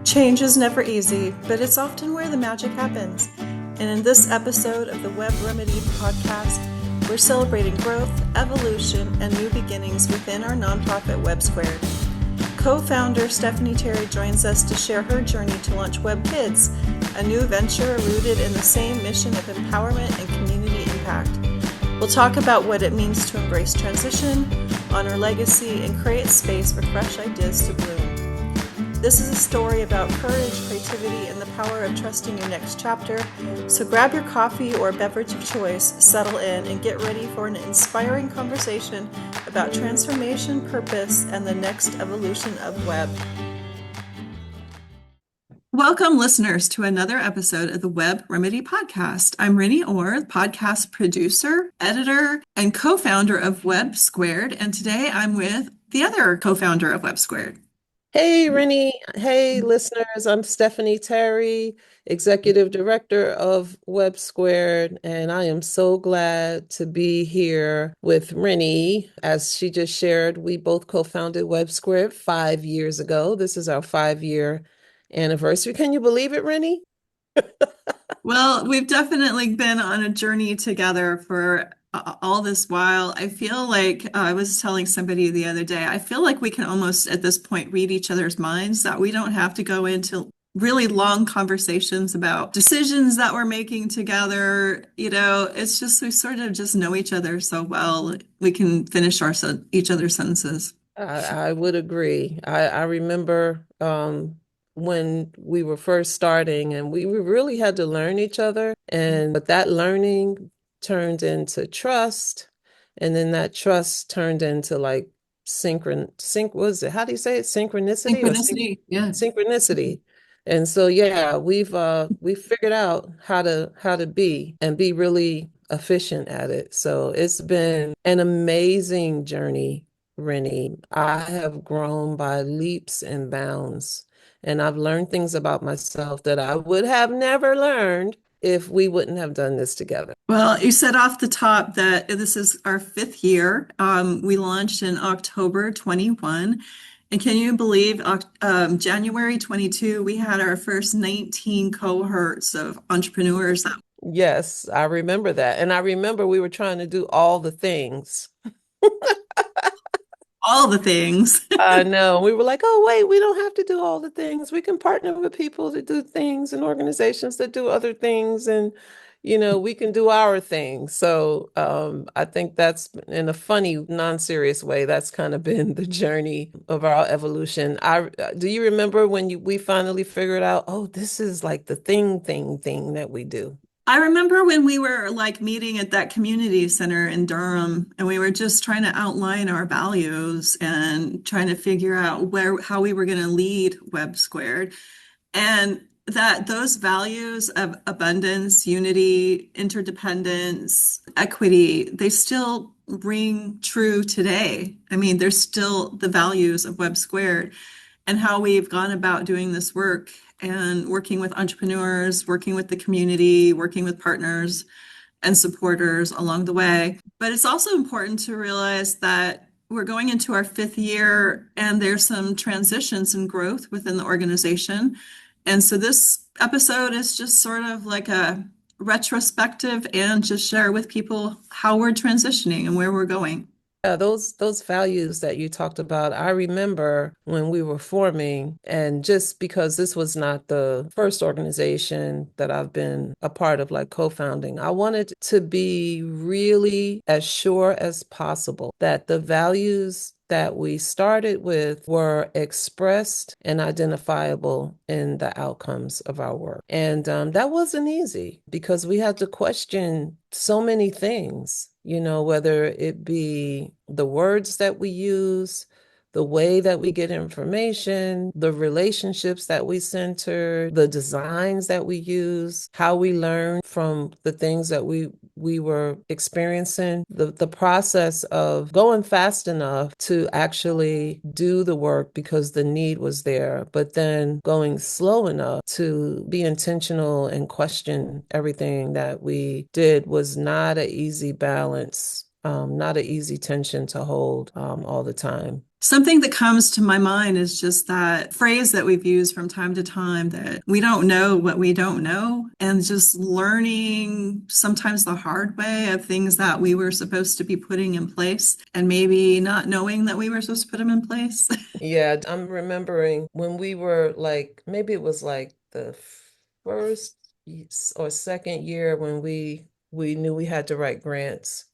Change is never easy, but it's often where the magic happens. And in this episode of the WEBB Remedy Podcast, we're celebrating growth, evolution, and new beginnings within our nonprofit WEBB Squared. Co-founder Stephanie Terry joins us to share her journey to launch WEBB KiDDZ, a new venture rooted in the same mission of empowerment and community impact. We'll talk about what it means to embrace transition, honor legacy, and create space for fresh ideas to bloom. This is a story about courage, creativity, and the power of trusting your next chapter. So grab your coffee or beverage of choice, settle in, and get ready for an inspiring conversation about transformation, purpose, and the next evolution of WEBB. Welcome, listeners, to another episode of the WEBB Remedy Podcast. I'm Rinnie, podcast producer, editor, and co-founder of WEBB Squared, and today I'm with the other co-founder of WEBB Squared. Hey, Rinnie. Hey, listeners. I'm Stephanie Terry, Executive Director of WEBB Squared, and I am so glad to be here with Rinnie. As she just shared, we both co-founded WEBB Squared 5 years ago. This is our 5-year anniversary. Can you believe it, Rinnie? Well, we've definitely been on a journey together for all this while. I feel like I was telling somebody the other day, I feel like we can almost at this point read each other's minds, that we don't have to go into really long conversations about decisions that we're making together. You know, it's just we sort of just know each other so well. We can finish each other's sentences. I would agree. I remember when we were first starting, and we really had to learn each other. But that learning turned into trust, and then that trust turned into like was it? How do you say it? Synchronicity? Yeah. Synchronicity. And so we've figured out how to be really efficient at it. So it's been an amazing journey, Rinnie. I have grown by leaps and bounds, and I've learned things about myself that I would have never learned if we wouldn't have done this together. Well, you said off the top that this is our 5th year. We launched in October 21. And can you believe January 22, we had our first 19 cohorts of entrepreneurs. Yes, I remember that. And I remember we were trying to do all the things. All the things. I know. We were like, oh, wait, we don't have to do all the things. We can partner with people to do things and organizations that do other things. And, we can do our thing. So I think that's, in a funny, non-serious way, that's kind of been the journey of our evolution. Do you remember when we finally figured out, oh, this is like the thing that we do? I remember when we were like meeting at that community center in Durham, and we were just trying to outline our values and trying to figure out how we were going to lead WEBB Squared. And that those values of abundance, unity, interdependence, equity, they still ring true today. I mean, they're still the values of WEBB Squared, and how we've gone about doing this work and working with entrepreneurs, working with the community, working with partners and supporters along the way. But it's also important to realize that we're going into our 5th year, and there's some transitions and growth within the organization. And so this episode is just sort of like a retrospective, and just share with people how we're transitioning and where we're going. Yeah, those values that you talked about, I remember when we were forming, and just because this was not the first organization that I've been a part of, like co-founding, I wanted to be really as sure as possible that the values that we started with were expressed and identifiable in the outcomes of our work. And that wasn't easy, because we had to question so many things, whether it be the words that we use, the way that we get information, the relationships that we center, the designs that we use, how we learn from the things that we were experiencing, the process of going fast enough to actually do the work because the need was there, but then going slow enough to be intentional and question everything that we did was not an easy balance. Not an easy tension to hold all the time. Something that comes to my mind is just that phrase that we've used from time to time that we don't know what we don't know, and just learning sometimes the hard way of things that we were supposed to be putting in place and maybe not knowing that we were supposed to put them in place. Yeah, I'm remembering when we were like, maybe it was like the first or second year when we knew we had to write grants,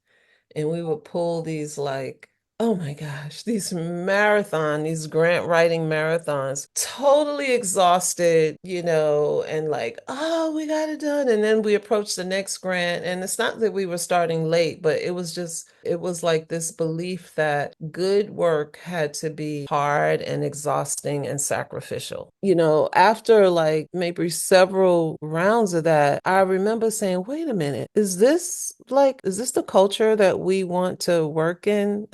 and we would pull these like, oh my gosh, these grant writing marathons, totally exhausted, and like, oh, we got it done. And then we approached the next grant, and it's not that we were starting late, but it was like this belief that good work had to be hard and exhausting and sacrificial. After like maybe several rounds of that, I remember saying, wait a minute, is this the culture that we want to work in?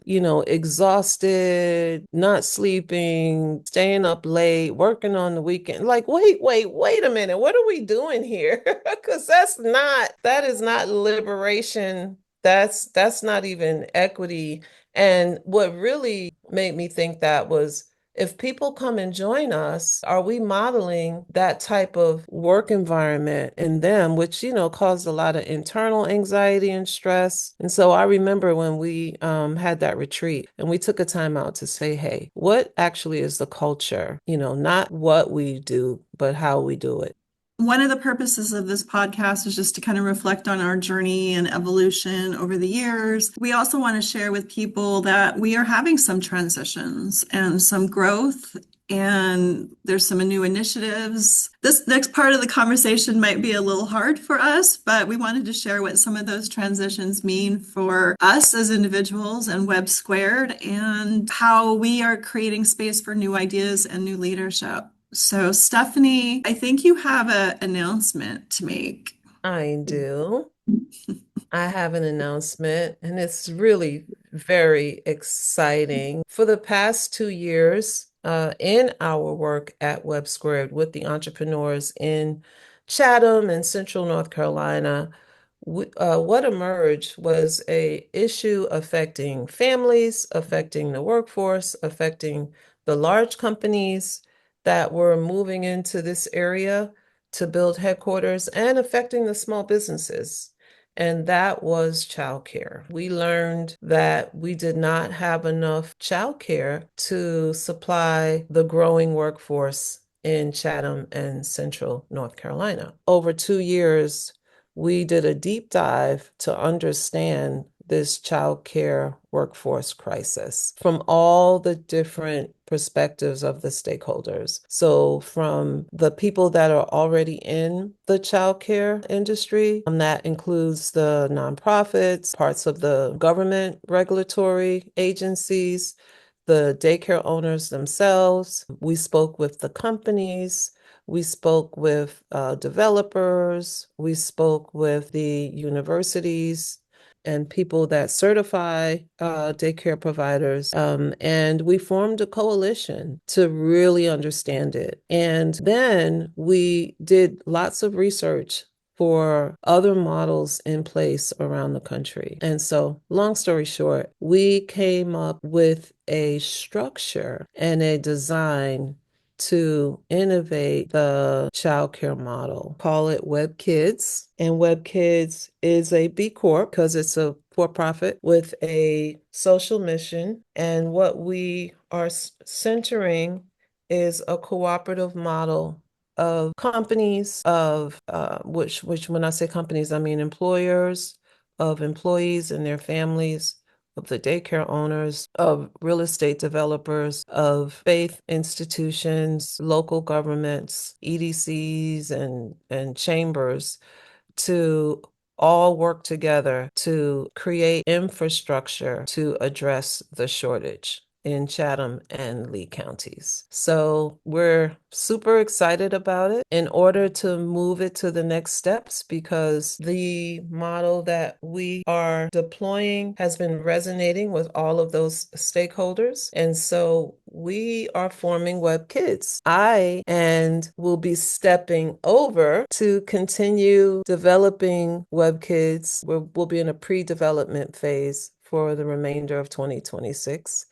Exhausted, not sleeping, staying up late, working on the weekend. Like, wait a minute. What are we doing here? Because that is not liberation. That's not even equity. And what really made me think that was, if people come and join us, are we modeling that type of work environment in them, which, caused a lot of internal anxiety and stress? And so I remember when we had that retreat and we took a time out to say, hey, what actually is the culture? Not what we do, but how we do it. One of the purposes of this podcast is just to kind of reflect on our journey and evolution over the years. We also want to share with people that we are having some transitions and some growth, and there's some new initiatives. This next part of the conversation might be a little hard for us, but we wanted to share what some of those transitions mean for us as individuals and WEBB Squared, and how we are creating space for new ideas and new leadership. So, Stephanie, I think you have an announcement to make. I do. I have an announcement, and it's really very exciting. For the past 2 years, in our work at WEBB Squared with the entrepreneurs in Chatham and Central North Carolina, what emerged was a issue affecting families, affecting the workforce, affecting the large companies that were moving into this area to build headquarters, and affecting the small businesses. And that was childcare. We learned that we did not have enough childcare to supply the growing workforce in Chatham and Central North Carolina. Over 2 years, we did a deep dive to understand this childcare workforce crisis from all the different perspectives of the stakeholders. So from the people that are already in the childcare industry, that includes the nonprofits, parts of the government regulatory agencies, the daycare owners themselves. We spoke with the companies. We spoke with developers. We spoke with the universities and people that certify daycare providers. And we formed a coalition to really understand it. And then we did lots of research for other models in place around the country. And so, long story short, we came up with a structure and a design to innovate the childcare model. Call it WEBB Kids. And WEBB Kids is a B Corp because it's a for-profit with a social mission. And what we are centering is a cooperative model of companies, of which when I say companies, I mean employers, of employees and their families, of the daycare owners, of real estate developers, of faith institutions, local governments, EDCs, and chambers, to all work together to create infrastructure to address the shortage in Chatham and Lee counties. So we're super excited about it in order to move it to the next steps, because the model that we are deploying has been resonating with all of those stakeholders. And so we are forming WEBB Kids. I will be stepping over to continue developing WEBB Kids. We'll be in a pre-development phase for the remainder of 2026.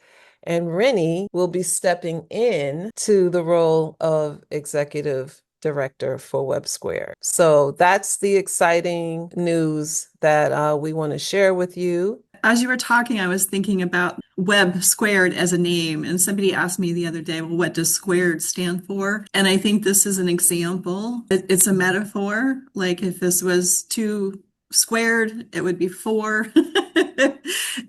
and Rinnie will be stepping in to the role of executive director for WEBB Squared. So that's the exciting news that we want to share with you. As you were talking, I was thinking about WEBB Squared as a name, and somebody asked me the other day, well, what does squared stand for? And I think this is an example. It's a metaphor. Like if this was two squared, it would be four.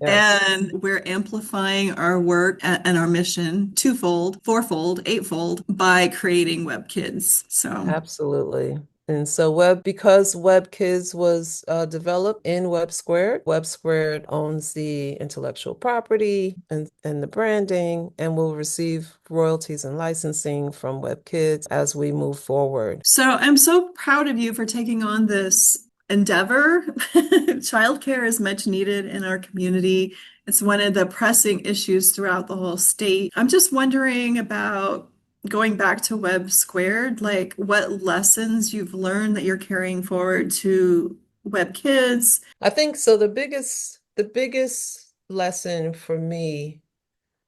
Yes. And we're amplifying our work and our mission twofold, fourfold, eightfold by creating WEBB Kids. So Absolutely. And so because WEBB Kids was developed in WEBB Squared owns the intellectual property and the branding and will receive royalties and licensing from WEBB Kids as we move forward. So I'm so proud of you for taking on this endeavor. Childcare is much needed in our community. It's one of the pressing issues throughout the whole state. I'm just wondering about going back to WEBB Squared, like what lessons you've learned that you're carrying forward to WEBB Kids. I think so. The biggest lesson for me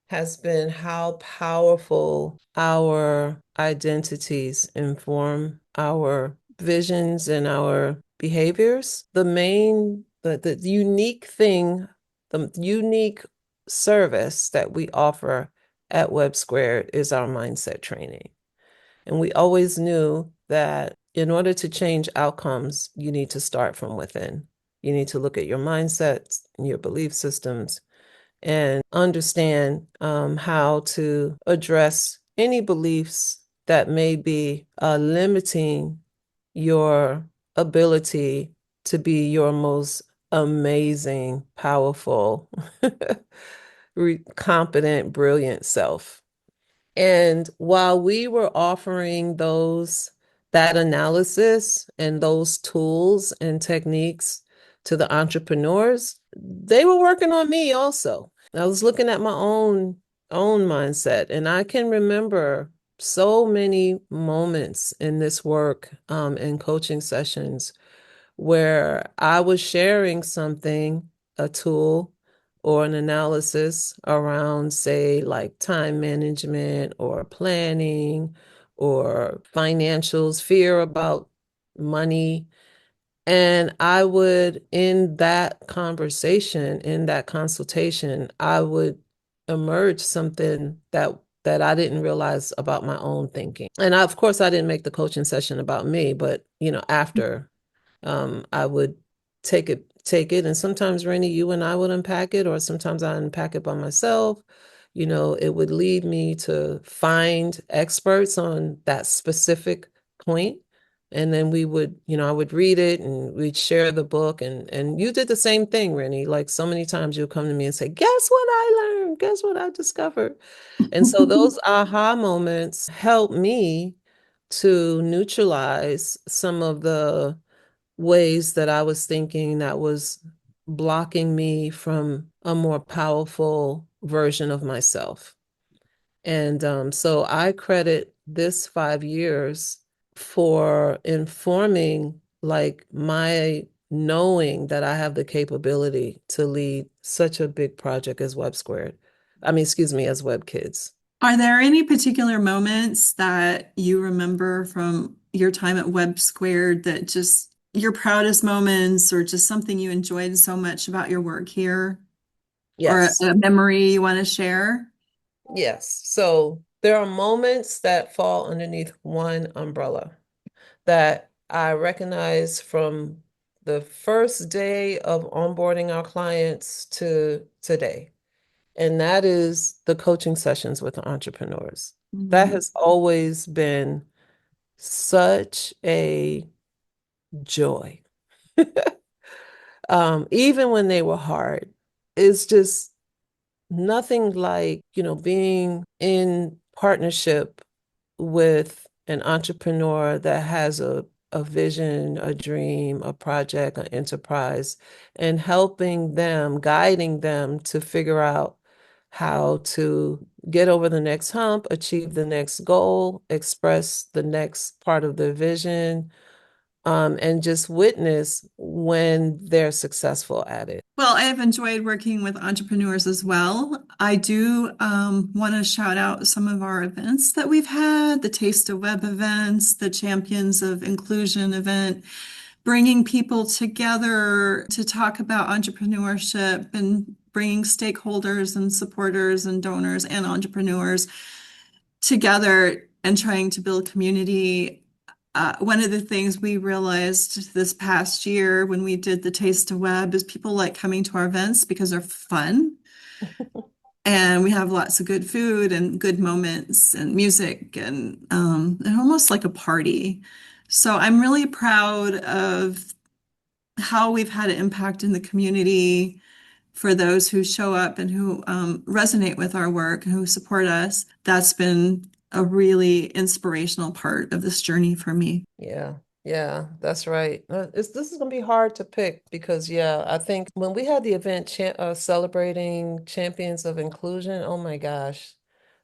has been how powerful our identities inform our visions and our behaviors. The unique thing, the unique service that we offer at WEBB Squared is our mindset training. And we always knew that in order to change outcomes, you need to start from within. You need to look at your mindsets and your belief systems and understand how to address any beliefs that may be limiting your ability to be your most amazing, powerful, competent, brilliant self. And while we were offering that analysis and those tools and techniques to the entrepreneurs, they were working on me also. I was looking at my own mindset, and I can remember so many moments in this work and coaching sessions where I was sharing something, a tool or an analysis around, say, like time management or planning or financials, fear about money. And I would, in that conversation, in that consultation, I would emerge something that I didn't realize about my own thinking. And of course, I didn't make the coaching session about me, but after I would take it, and sometimes Rinnie, you and I would unpack it, or sometimes I unpack it by myself. It would lead me to find experts on that specific point. And then I would read it and we'd share the book. And you did the same thing, Rinnie. Like so many times you'll come to me and say, guess what I learned? Guess what I discovered? And so those aha moments help me to neutralize some of the ways that I was thinking that was blocking me from a more powerful version of myself. And so I credit this 5 years for informing like my knowing that I have the capability to lead such a big project as WEBB Squared. As WEBB Kids. Are there any particular moments that you remember from your time at WEBB Squared that just your proudest moments or just something you enjoyed so much about your work here? Or Yes. a memory you want to share? Yes. So there are moments that fall underneath one umbrella that I recognize from the first day of onboarding our clients to today. And that is the coaching sessions with the entrepreneurs. That has always been such a joy. Even when they were hard, it's just nothing like, being in partnership with an entrepreneur that has a vision, a dream, a project, an enterprise, and helping them, guiding them to figure out how to get over the next hump, achieve the next goal, express the next part of their vision, and just witness when they're successful at it. Well, I have enjoyed working with entrepreneurs as well. I do want to shout out some of our events that we've had, the Taste of Web events, the Champions of Inclusion event, bringing people together to talk about entrepreneurship and bringing stakeholders and supporters and donors and entrepreneurs together and trying to build community. One of the things we realized this past year when we did the Taste of Web is people like coming to our events because they're fun and we have lots of good food and good moments and music and almost like a party. So I'm really proud of how we've had an impact in the community for those who show up and who resonate with our work and who support us. That's been a really inspirational part of this journey for me. Yeah, yeah, that's right. This is going to be hard to pick because, yeah, I think when we had the event celebrating champions of inclusion, oh my gosh,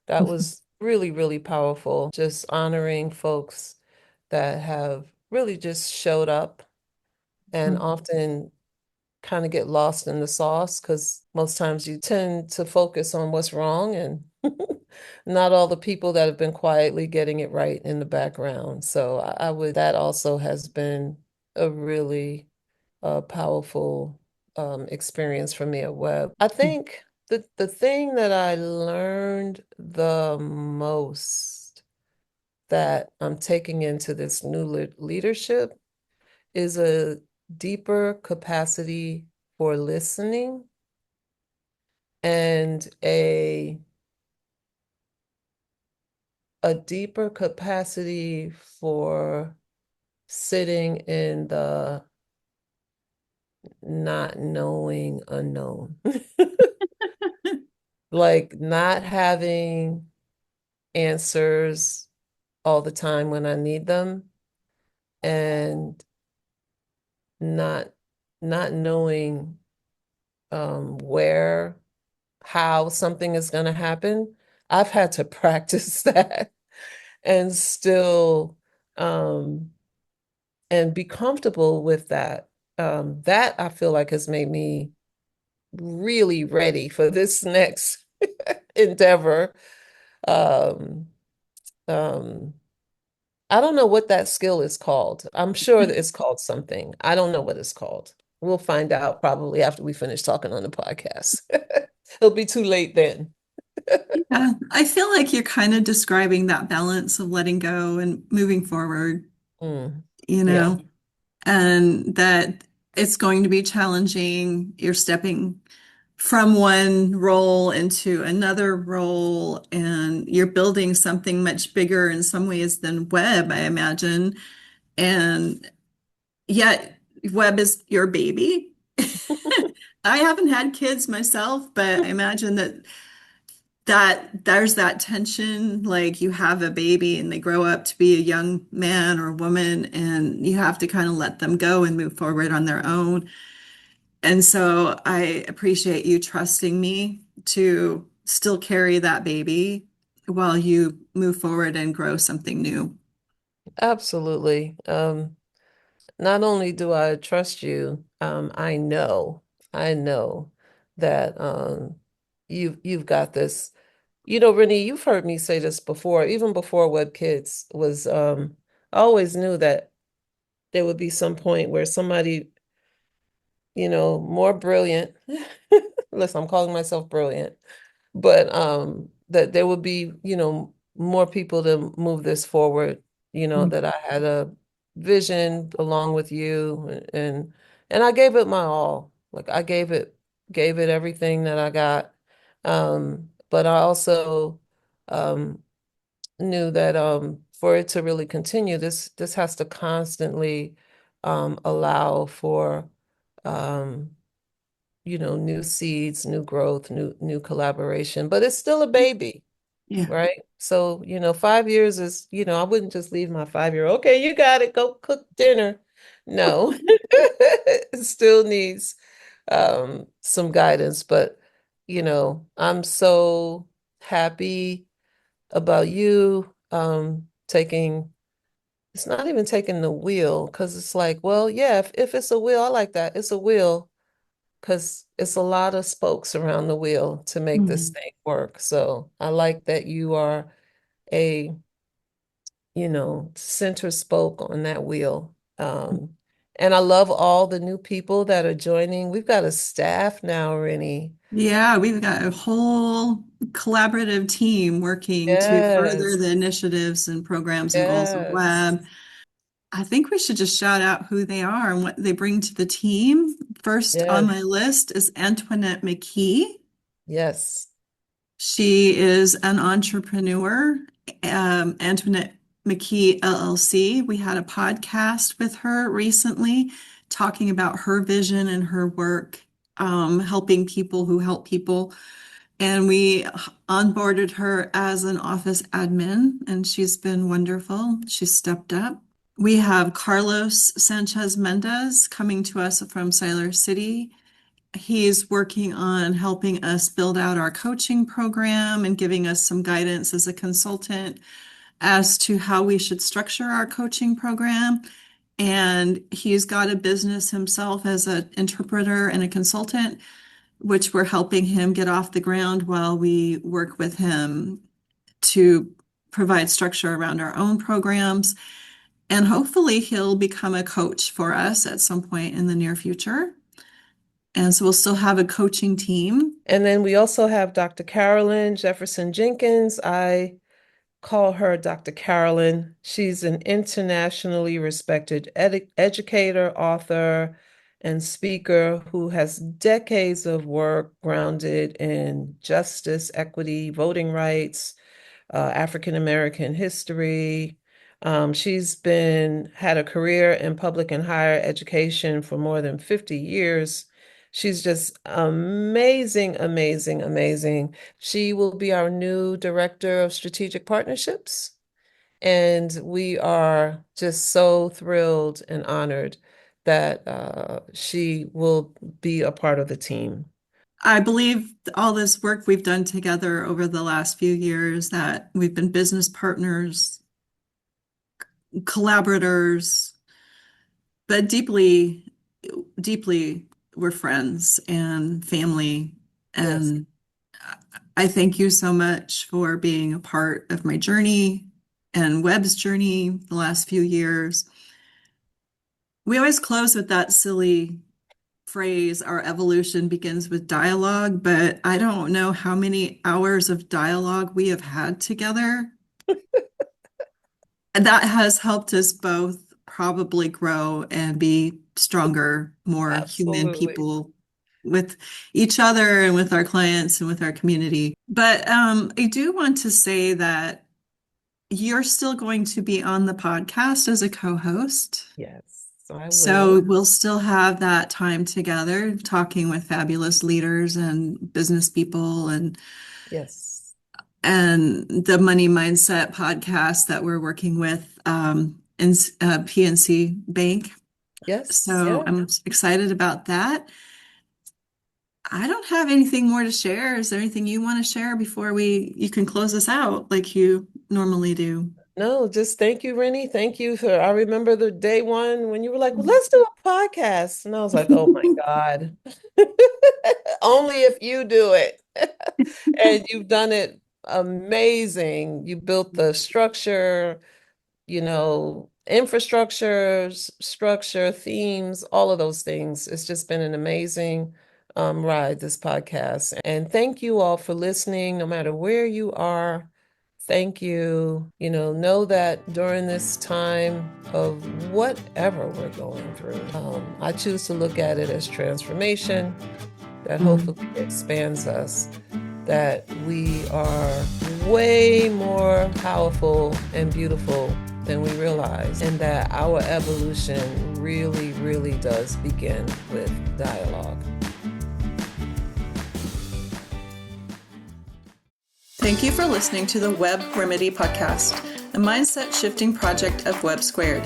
that was really, really powerful. Just honoring folks that have really just showed up and often kind of get lost in the sauce because most times you tend to focus on what's wrong and not all the people that have been quietly getting it right in the background. So I would, that also has been a really powerful experience for me at Web. I think the thing that I learned the most that I'm taking into this new leadership is a deeper capacity for listening and a deeper capacity for sitting in the not knowing unknown. Like not having answers all the time when I need them and not not knowing where how something is going to happen. I've had to practice that and still um and be comfortable with that. That I feel like has made me really ready for this next endeavor. Um, um, I don't know what that skill is called. I'm sure that it's called something. I don't know what it's called. We'll find out probably after we finish talking on the podcast. It'll be too late then. Yeah, I feel like you're kind of describing that balance of letting go and moving forward, Mm, you yeah, know, and that it's going to be challenging. You're stepping from one role into another role, and you're building something much bigger in some ways than web, I imagine. And yet, web is your baby. I haven't had kids myself, but I imagine that there's that tension, like you have a baby and they grow up to be a young man or woman, and you have to kind of let them go and move forward on their own. And so I appreciate you trusting me to still carry that baby while you move forward and grow something new. absolutely. Not only do I trust you, I know that you've got this. You know, Rinnie, you've heard me say this before, even before WEBB Kids was I always knew that there would be some point where somebody, more brilliant, listen, I'm calling myself brilliant, but that there would be, more people to move this forward, Mm. that I had a vision along with you and I gave it my all. Like I gave it everything that I got. But I also um knew that for it to really continue, this has to constantly allow for um new seeds, new growth, new collaboration, but it's still a baby, Yeah. right? So, 5 years is, I wouldn't just leave my 5 year, okay, you got it, go cook dinner. No, it still needs some guidance, but I'm so happy about you taking It's not even taking the wheel because it's like, well, yeah, if it's a wheel, I like that. It's a wheel because it's a lot of spokes around the wheel to make this Mhm. thing work. So I like that you are a, center spoke on that wheel. And I love all the new people that are joining. We've got a staff now, Rennie. Yeah, we've got a whole collaborative team working to further the Yes, initiatives and programs and goals of yes, WEBB. I think we should just shout out who they are and what they bring to the team. First on my yes, list is Antoinette McKee. yes, She is an entrepreneur, Antoinette McKee LLC. We had a podcast with her recently talking about her vision and her work, helping people who help people. And we onboarded her as an office admin, and she's been wonderful. She stepped up. We have Carlos Sanchez Mendez coming to us from Siler City. He's working on helping us build out our coaching program and giving us some guidance as a consultant as to how we should structure our coaching program. And he's got a business himself as an interpreter and a consultant, which we're helping him get off the ground while we work with him to provide structure around our own programs. And hopefully he'll become a coach for us at some point in the near future. And so we'll still have a coaching team. And then we also have Dr. Carolyn Jefferson Jenkins. I call her Dr. Carolyn. She's an internationally respected educator, author, and speaker who has decades of work grounded in justice, equity, voting rights, African American history. She's had a career in public and higher education for more than 50 years. She's just amazing, amazing, amazing. She will be our new director of strategic partnerships. And we are just so thrilled and honored that she will be a part of the team. I believe all this work we've done together over the last few years, that we've been business partners, collaborators, but deeply, deeply, we're friends and family. Yes. And I thank you so much for being a part of my journey and WEBB's journey the last few years. We always close with that silly phrase, our evolution begins with dialogue, but I don't know how many hours of dialogue we have had together. And that has helped us both probably grow and be stronger, more human Absolutely. people with each other and with our clients and with our community. But I do want to say that you're still going to be on the podcast as a co-host. Yes, I So will. we'll still have that time together talking with fabulous leaders and business people Yes. and the money mindset podcast that we're working with in PNC Bank. Yes. So Yeah. I'm excited about that. I don't have anything more to share. Is there anything you want to share before you can close us out like you normally do? No, just thank you, Rennie. Thank you for, I remember the day one when you were like, well, let's do a podcast. And I was like, oh my God. Only if you do it. And you've done it amazing. You built the structure, infrastructure, structure, themes, all of those things. It's just been an amazing ride, this podcast. And thank you all for listening, no matter where you are. Thank you. Know that during this time of whatever we're going through, I choose to look at it as transformation that Mm. hopefully expands us, that we are way more powerful and beautiful than we realize, and that our evolution really, really does begin with dialogue. Thank you for listening to the WEBB Remedy Podcast, a mindset shifting project of WEBB Squared.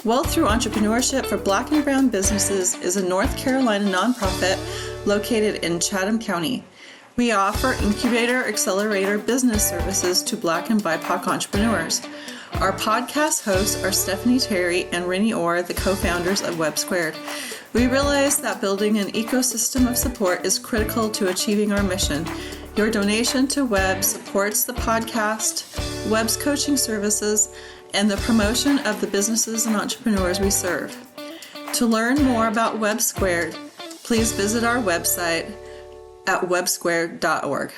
Wealth Through Entrepreneurship for Black and Brown Businesses is a North Carolina nonprofit located in Chatham County. We offer incubator accelerator business services to Black and BIPOC entrepreneurs. Our podcast hosts are Stephanie Terry and Rinnie Orr, the co-founders of WEBB Squared. We realize that building an ecosystem of support is critical to achieving our mission. Your donation to WEBB supports the podcast, WEBB's coaching services, and the promotion of the businesses and entrepreneurs we serve. To learn more about WEBB Squared, please visit our website at webbsquared.org.